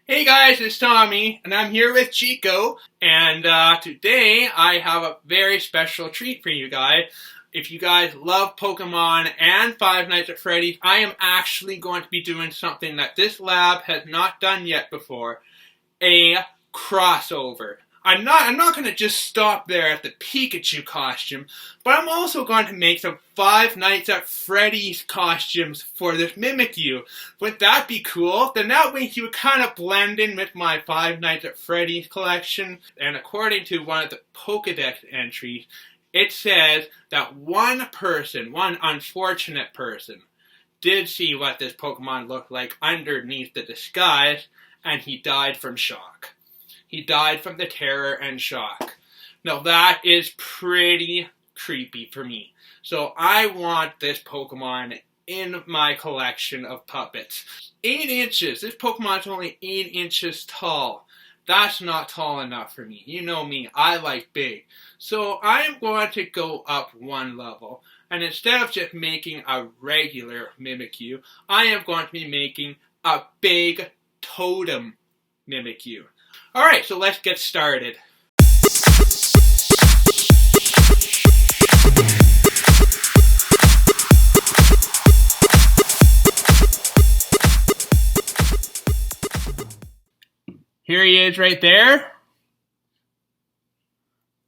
Hey guys, it's Tommy, and I'm here with Chico, and today I have a very special treat for you guys. If you guys love Pokemon and Five Nights at Freddy's, I am actually going to be doing something that this lab has not done yet before. A crossover. I'm not going to just stop there at the Pikachu costume, but I'm also going to make some Five Nights at Freddy's costumes for this Mimikyu. Would that be cool? Then that way he would kind of blend in with my Five Nights at Freddy's collection. And according to one of the Pokedex entries, it says that one unfortunate person, did see what this Pokemon looked like underneath the disguise, and he died from shock. He died from the terror and shock. Now that is pretty creepy for me. So I want this Pokemon in my collection of puppets. 8 inches. This Pokemon's only 8 inches tall. That's not tall enough for me. You know me, I like big. So I am going to go up one level. And instead of just making a regular Mimikyu, I am going to be making a big Totem Mimikyu. Alright, so let's get started. Here he is right there.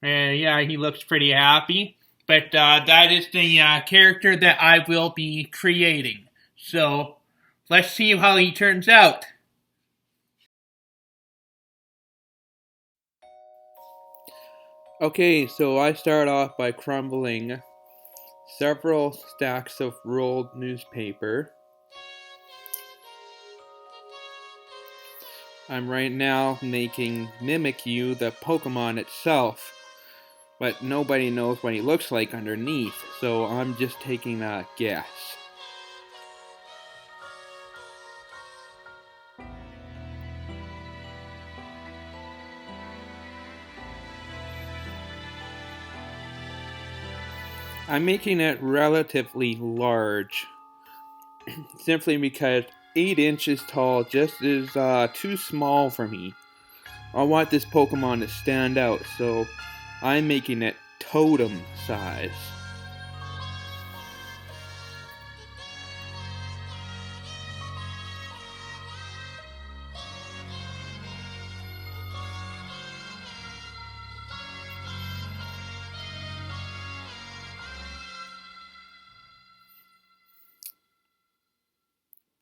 Yeah, he looks pretty happy. But that is the character that I will be creating. So, let's see how he turns out. Okay, so I start off by crumbling several stacks of rolled newspaper. I'm right now making Mimikyu, the Pokemon itself, but nobody knows what he looks like underneath, so I'm just taking a guess. I'm making it relatively large, simply because 8 inches tall just is too small for me. I want this Pokemon to stand out, so I'm making it Totem size.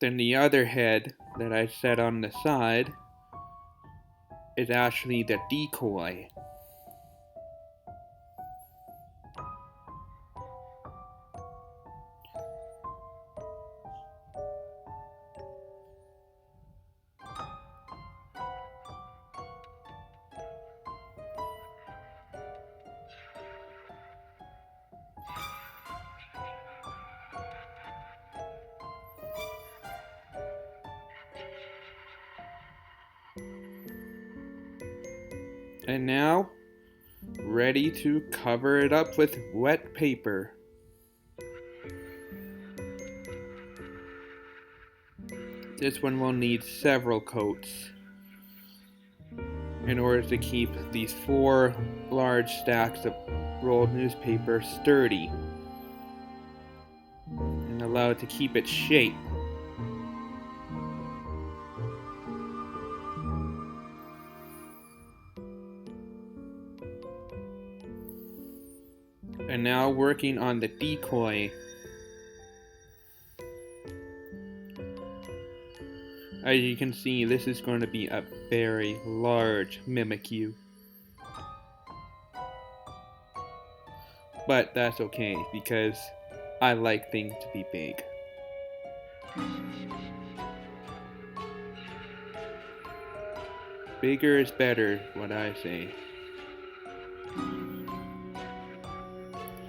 Then the other head that I set on the side is actually the decoy. And now, ready to cover it up with wet paper. This one will need several coats in order to keep these 4 large stacks of rolled newspaper sturdy and allow it to keep its shape. And now working on the decoy. As you can see, this is going to be a very large Mimikyu. But that's okay, because I like things to be big. Bigger is better, what I say.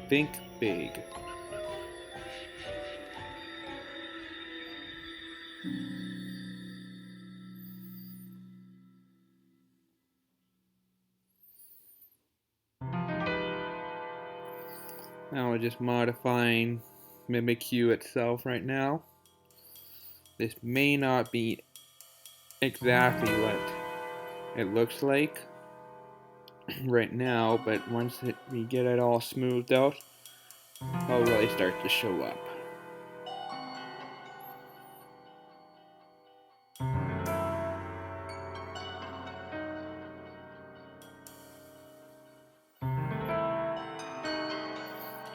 Think big. Now we're just modifying Mimikyu itself right now. This may not be exactly what it looks like right now, but once we get it all smoothed out, it'll really start to show up.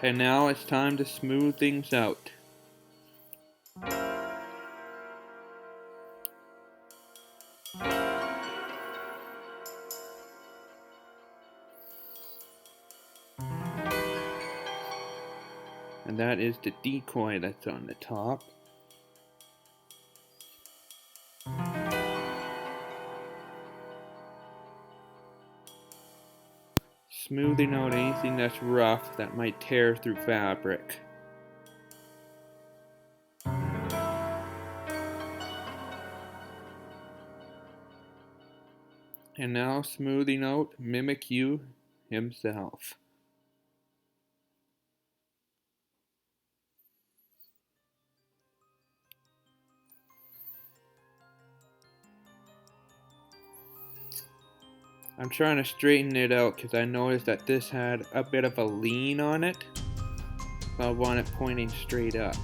And now it's time to smooth things out. And that is the decoy that's on the top. Smoothing out anything that's rough that might tear through fabric. And now smoothing out Mimikyu himself. I'm trying to straighten it out because I noticed that this had a bit of a lean on it. So I want it pointing straight up.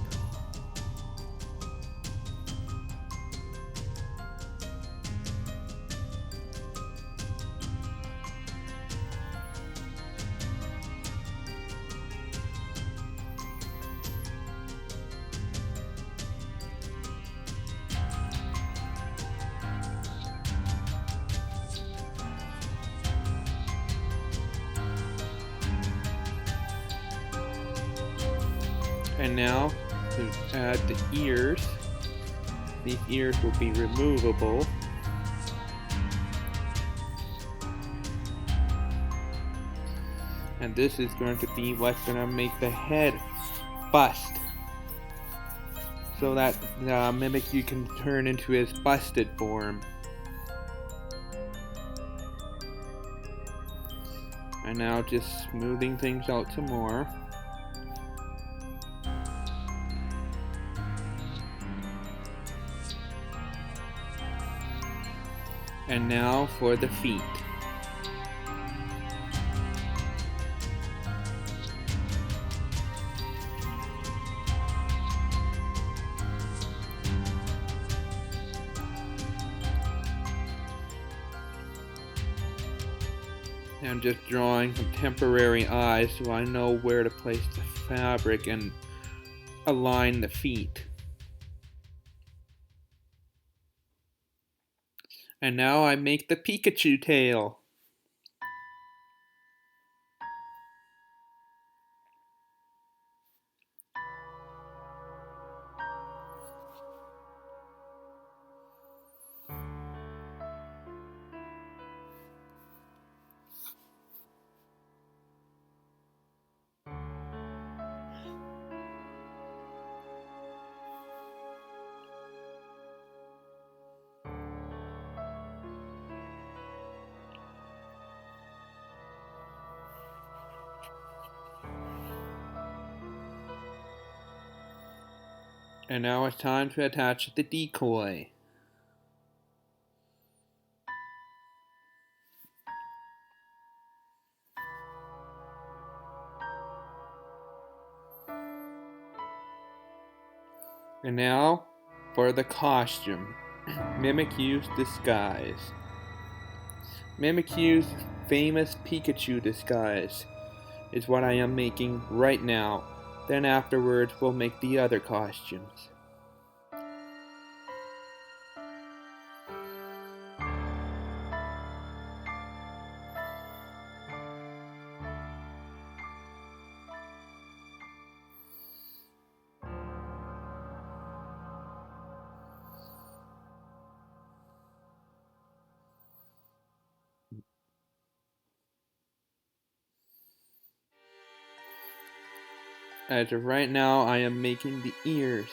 And now to add the ears. These ears will be removable. And this is going to be what's going to make the head bust. So that Mimikyu can turn into his busted form. And now just smoothing things out some more. And now for the feet. I'm just drawing some temporary eyes so I know where to place the fabric and align the feet. And now I make the Pikachu tail. And now it's time to attach the decoy. And now for the costume. Mimikyu's disguise. Mimikyu's famous Pikachu disguise is what I am making right now. Then afterwards we'll make the other costumes. As of right now, I am making the ears.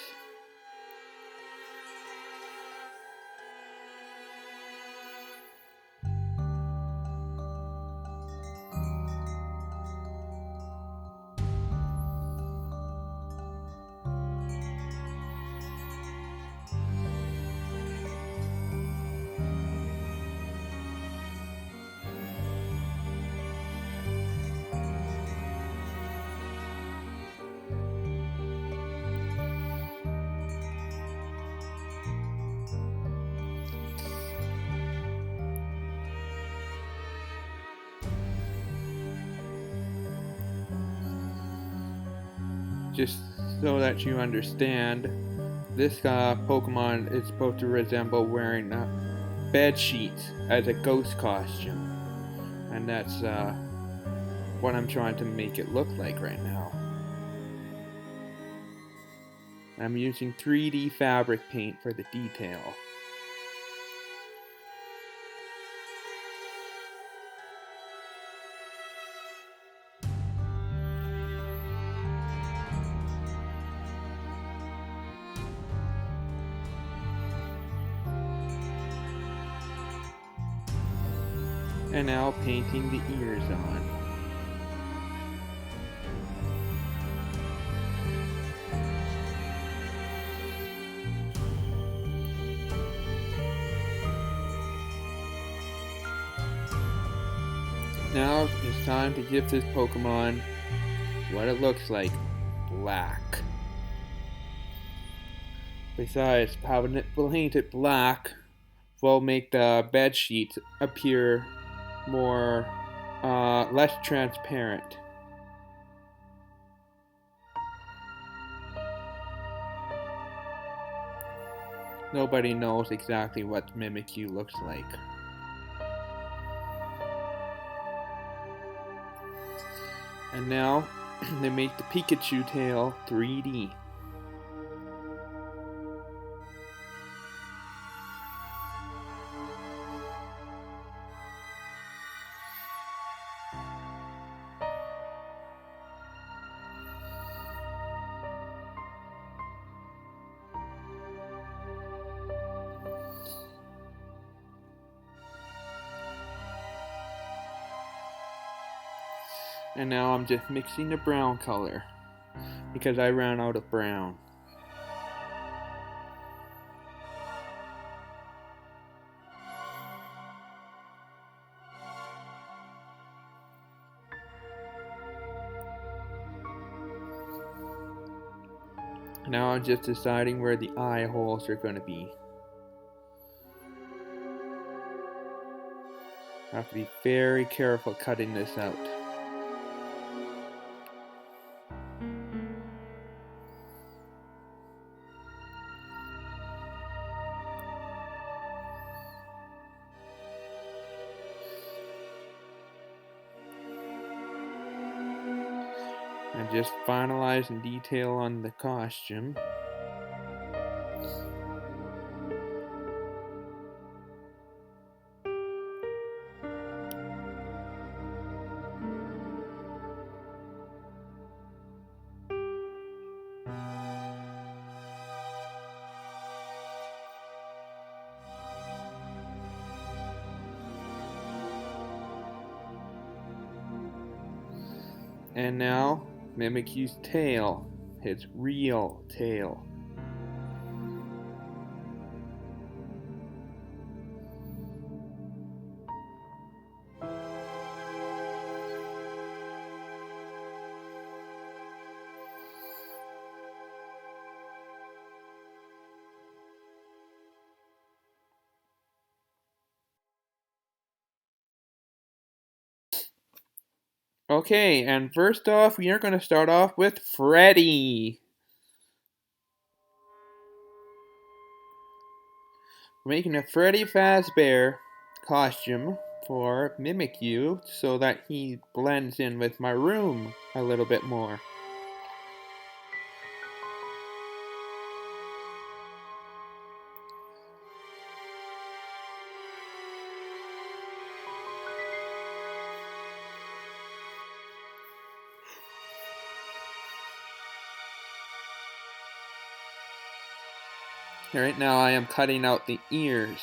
just so that you understand, this Pokemon is supposed to resemble wearing bed sheets as a ghost costume. And that's what I'm trying to make it look like right now. I'm using 3D fabric paint for the detail. And now painting the ears on. Now it's time to give this Pokemon what it looks like, black. Besides, having it painted black will make the bed sheets appear more, less transparent. Nobody knows exactly what Mimikyu looks like. And now, they make the Pikachu tail 3D. And now I'm just mixing the brown color because I ran out of brown. Now I'm just deciding where the eye holes are going to be. I have to be very careful cutting this out. I'm just finalizing detail on the costume. And now, Mimikyu's tail, his real tail. Okay, and first off, we are going to start off with Freddy. We're making a Freddy Fazbear costume for Mimikyu so that he blends in with my room a little bit more. Right now I am cutting out the ears.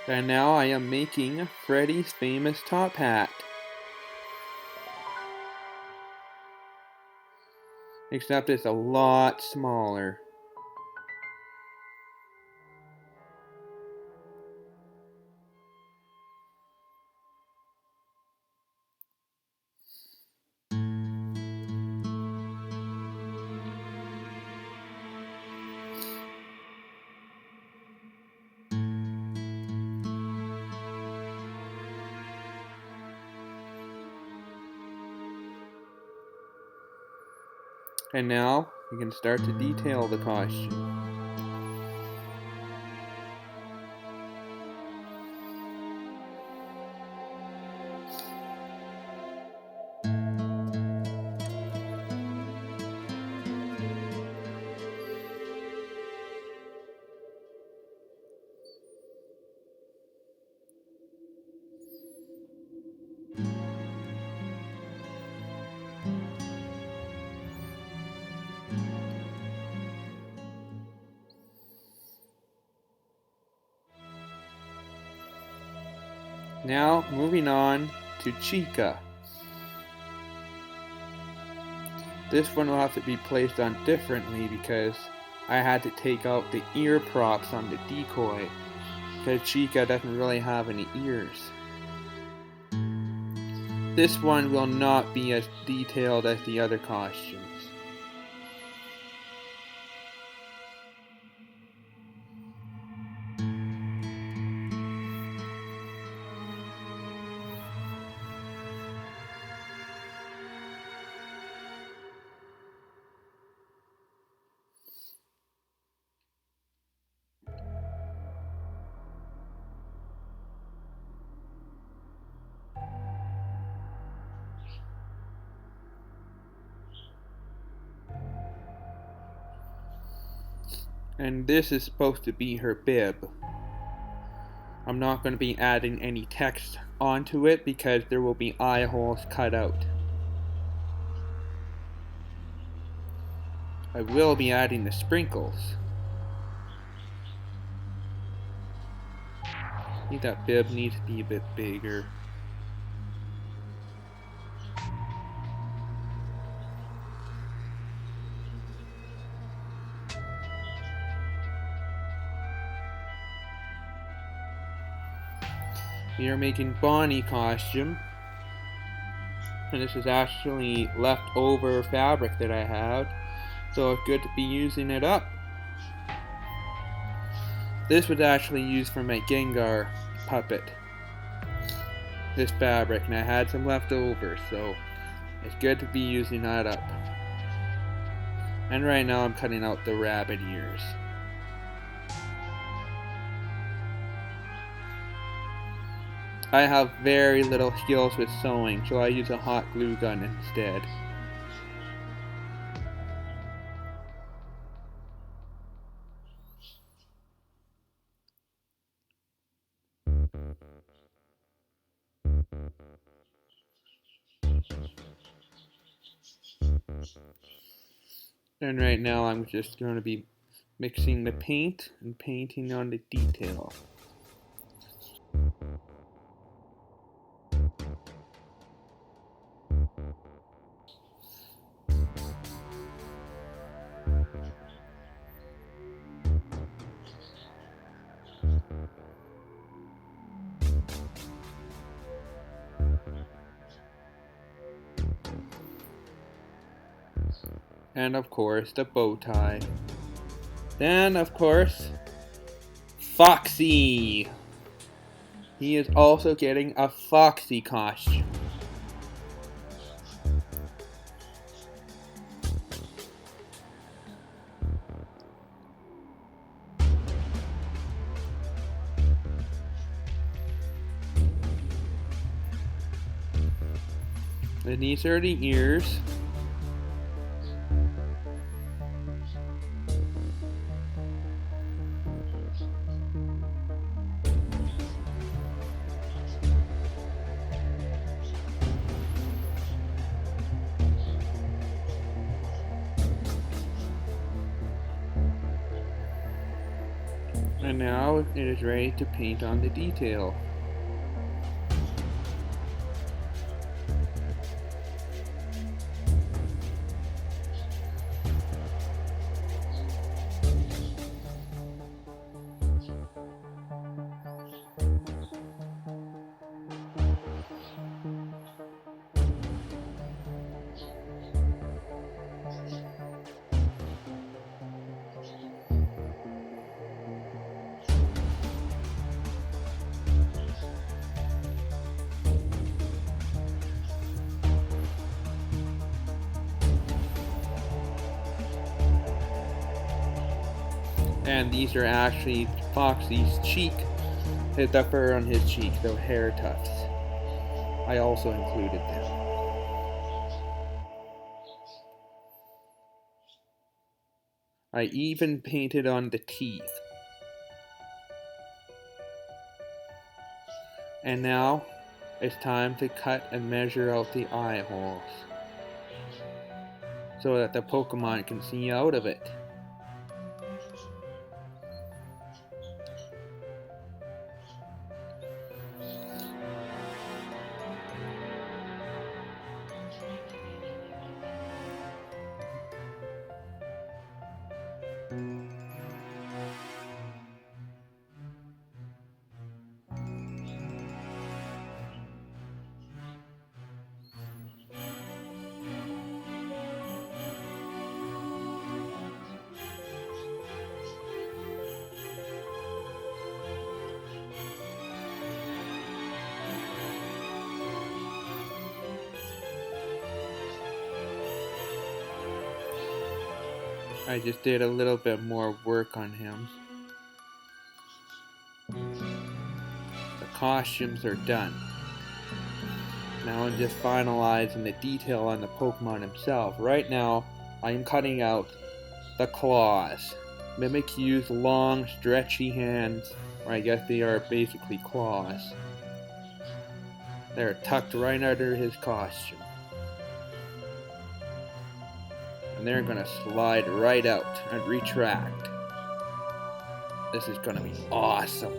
And now I am making Freddy's famous top hat. except it's a lot smaller. And now we can start to detail the costume. Now, moving on to Chica. This one will have to be placed on differently because I had to take out the ear props on the decoy because Chica doesn't really have any ears. This one will not be as detailed as the other costumes. And this is supposed to be her bib. I'm not going to be adding any text onto it because there will be eye holes cut out. I will be adding the sprinkles. I think that bib needs to be a bit bigger. We are making Bonnie costume. And this is actually leftover fabric that I have. So it's good to be using it up. This was actually used for my Gengar puppet. This fabric, and I had some left over, so it's good to be using that up. And right now I'm cutting out the rabbit ears. I have very little skills with sewing, so I use a hot glue gun instead. And right now I'm just going to be mixing the paint and painting on the detail. And of course the bow tie. Then of course Foxy. He is also getting a Foxy costume. And these are the ears. And now it is ready to paint on the detail. And these are actually Foxy's cheek, the fur on his cheek, the hair tufts. I also included them. I even painted on the teeth. And now, it's time to cut and measure out the eye holes, so that the Pokemon can see out of it. I just did a little bit more work on him. The costumes are done. Now I'm just finalizing the detail on the Pokemon himself. Right now, I'm cutting out the claws. Mimikyu's long, stretchy hands, or I guess they are basically claws. They're tucked right under his costume. And they're gonna slide right out and retract. This is gonna be awesome.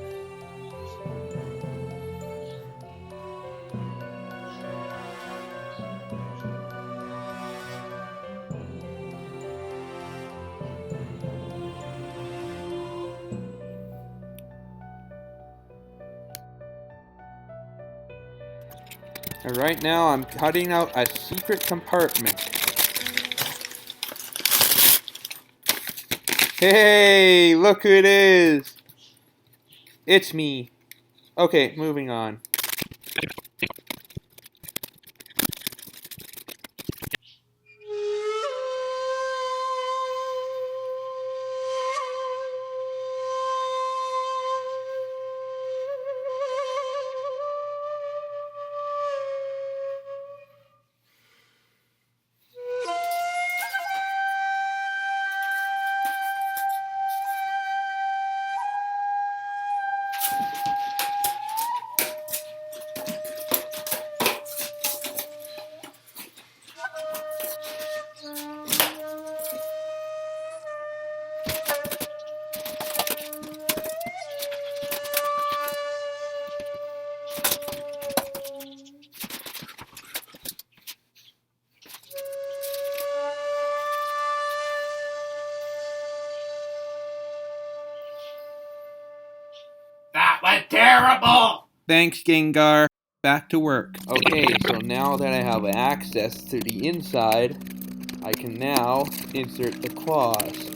And right now I'm cutting out a secret compartment. Hey, look who it is! It's me. Okay, moving on. That was terrible! Thanks, Gengar. Back to work. Okay, so now that I have access to the inside, I can now insert the claws.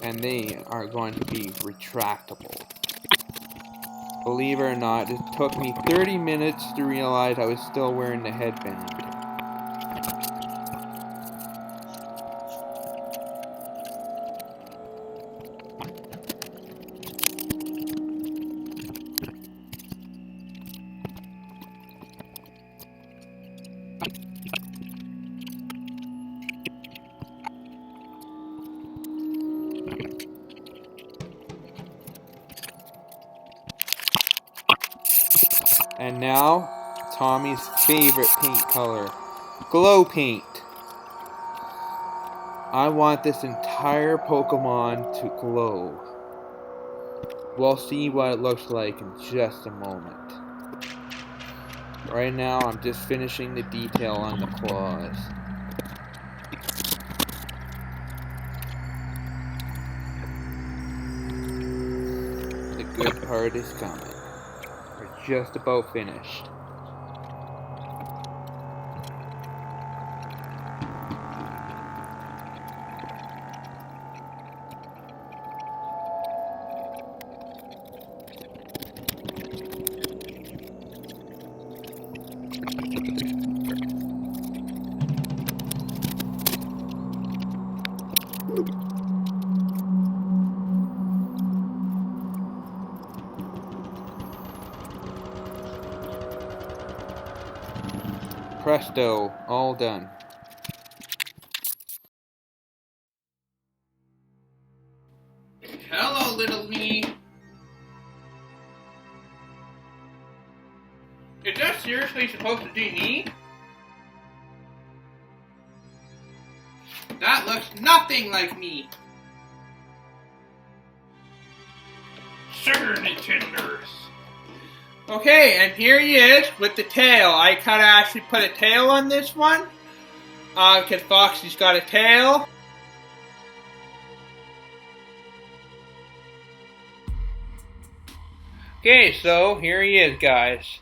And they are going to be retractable. Believe it or not, it took me 30 minutes to realize I was still wearing the headband. And now, Tommy's favorite paint color, glow paint. I want this entire Pokemon to glow. We'll see what it looks like in just a moment. Right now, I'm just finishing the detail on the claws. The good part is coming. We're just about finished. Presto, all done. Hello, little me. Is that seriously supposed to be me? That looks nothing like me. Sugar Nintenders. Okay, and here he is with the tail. I kinda actually put a tail on this one. Because Foxy's got a tail. Okay, so here he is, guys.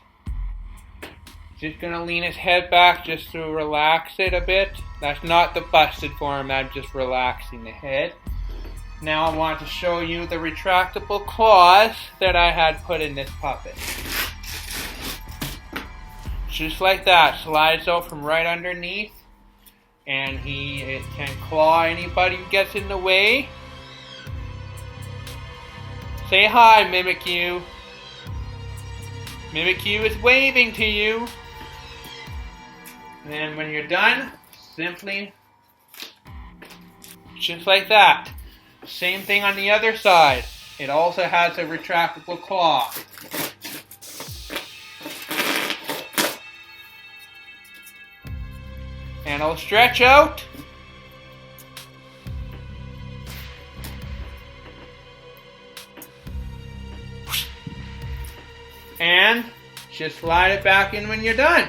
Just gonna lean his head back just to relax it a bit. That's not the busted form, I'm just relaxing the head. Now I want to show you the retractable claws that I had put in this puppet. Just like that, slides out from right underneath, and it can claw anybody who gets in the way. Say hi, Mimikyu. Mimikyu is waving to you. And then when you're done, simply, just like that. Same thing on the other side. It also has a retractable claw. And it'll stretch out. And just slide it back in when you're done.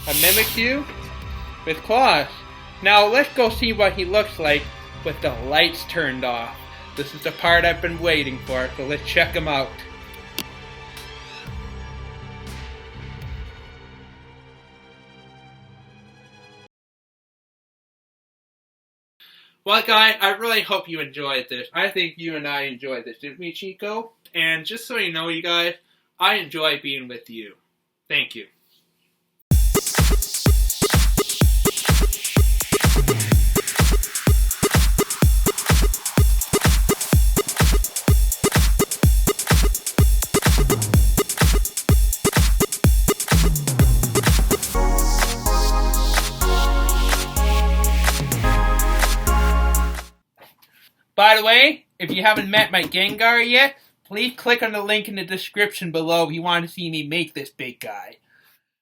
A Mimikyu with claws. Now let's go see what he looks like with the lights turned off. This is the part I've been waiting for, so let's check him out. Well, guys, I really hope you enjoyed this. I think you and I enjoyed this, didn't we, Chico? And just so you know, you guys, I enjoy being with you. Thank you. By the way, if you haven't met my Gengar yet, please click on the link in the description below if you want to see me make this big guy.